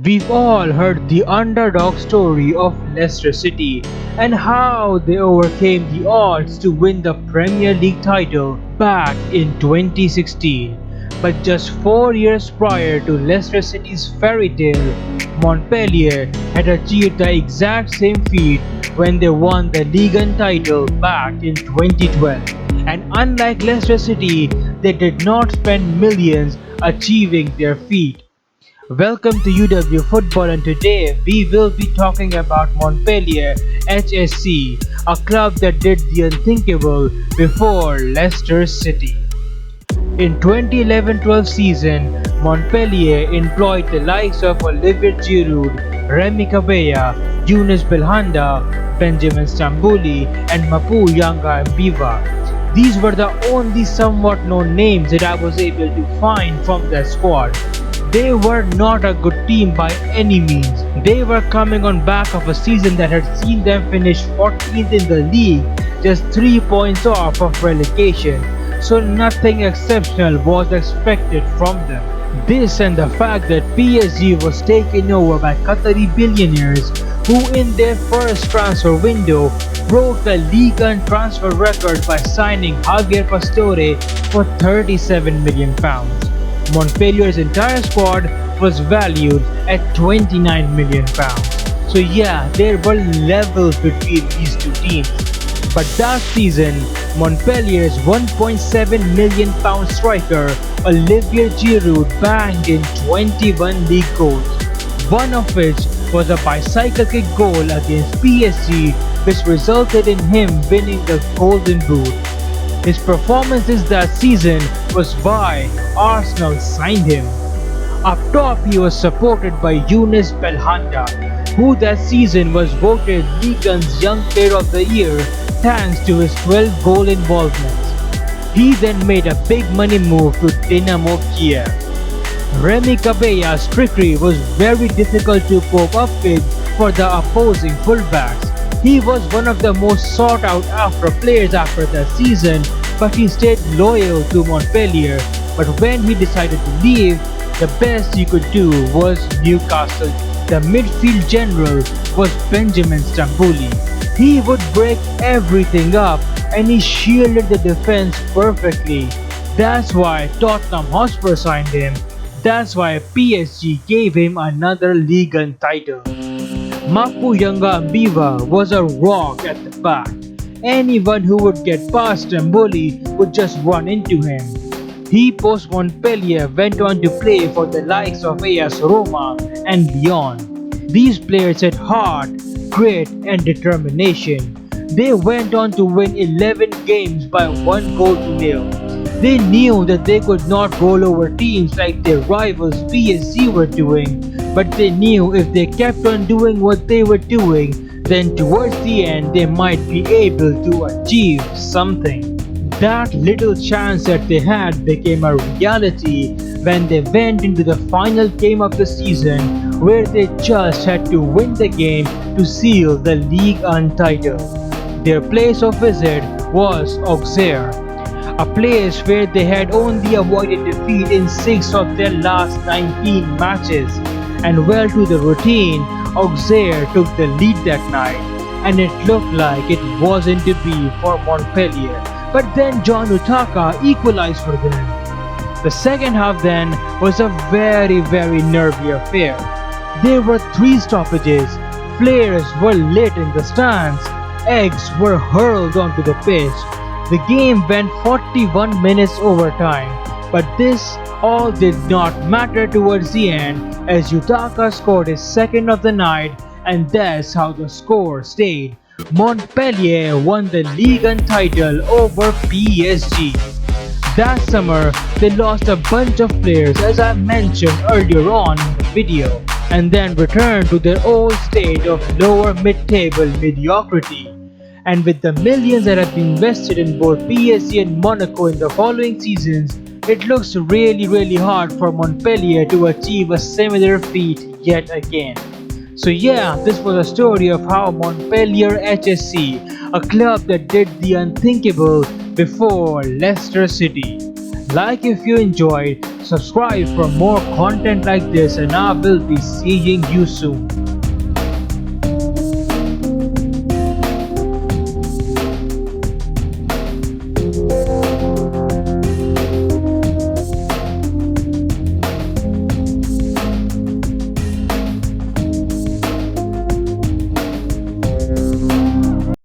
We've all heard the underdog story of Leicester City and how they overcame the odds to win the Premier League title back in 2016. But just 4 years prior to Leicester City's fairy tale, Montpellier had achieved the exact same feat when they won the Ligue 1 title back in 2012. And unlike Leicester City, they did not spend millions achieving their feat. Welcome to UW Football, and today we will be talking about Montpellier HSC, a club that did the unthinkable before Leicester City. In 2011-12 season, Montpellier employed the likes of Olivier Giroud, Remy Cabella, Younes Belhanda, Benjamin Stambouli, and Mapu Yanga Mbiva. These were the only somewhat known names that I was able to find from their squad. They were not a good team by any means. They were coming on back of a season that had seen them finish 14th in the league, just 3 points off of relegation, so nothing exceptional was expected from them. This and the fact that PSG was taken over by Qatari billionaires who in their first transfer window broke the Ligue 1 transfer record by signing Javier Pastore for £37 million. Montpellier's entire squad was valued at £29 million. So yeah, there were levels between these two teams. But that season, Montpellier's £1.7 million striker Olivier Giroud banged in 21 league goals, one of which was a bicycle kick goal against PSG, which resulted in him winning the Golden Boot. His performances that season was why Arsenal signed him. Up top, he was supported by Younes Belhanda, who that season was voted Ligue 1's Young Player of the Year thanks to his 12 goal involvements. He then made a big money move to Dynamo Kiev. Remy Cabella's trickery was very difficult to cope up with for the opposing fullbacks. He was one of the most sought out after players after that season, but he stayed loyal to Montpellier. But when he decided to leave, the best he could do was Newcastle. The midfield general was Benjamin Stambouli. He would break everything up and he shielded the defense perfectly. That's why Tottenham Hotspur signed him. That's why PSG gave him another Ligue 1 title. Mapu Yanga Mbiva was a rock at the back. Anyone who would get past Stambouli would just run into him. He post Montpellier went on to play for the likes of AS Roma and Lyon. These players had heart, grit and determination. They went on to win 11 games by 1 goal to nil. They knew that they could not roll over teams like their rivals PSG were doing, but they knew if they kept on doing what they were doing, then towards the end they might be able to achieve something. That little chance that they had became a reality when they went into the final game of the season, where they just had to win the game to seal the Ligue 1 title. Their place of visit was Auxerre, a place where they had only avoided defeat in 6 of their last 19 matches. And well to the routine, Auxerre took the lead that night, and it looked like it wasn't to be for Montpellier. But then John Utaka equalized for them. The second half then was a very nervy affair. There were 3 stoppages, flares were lit in the stands, eggs were hurled onto the pitch. The game went 41 minutes overtime, but this all did not matter towards the end as Utaka scored his second of the night, and that's how the score stayed. Montpellier won the Ligue 1 title over PSG. That summer, they lost a bunch of players as I mentioned earlier on in the video, and then returned to their old state of lower mid-table mediocrity. And with the millions that have been invested in both PSG and Monaco in the following seasons, it looks really hard for Montpellier to achieve a similar feat yet again. So yeah, this was a story of how Montpellier HSC, a club that did the unthinkable before Leicester City. like if you enjoyed, subscribe for more content like this, and I will be seeing you soon.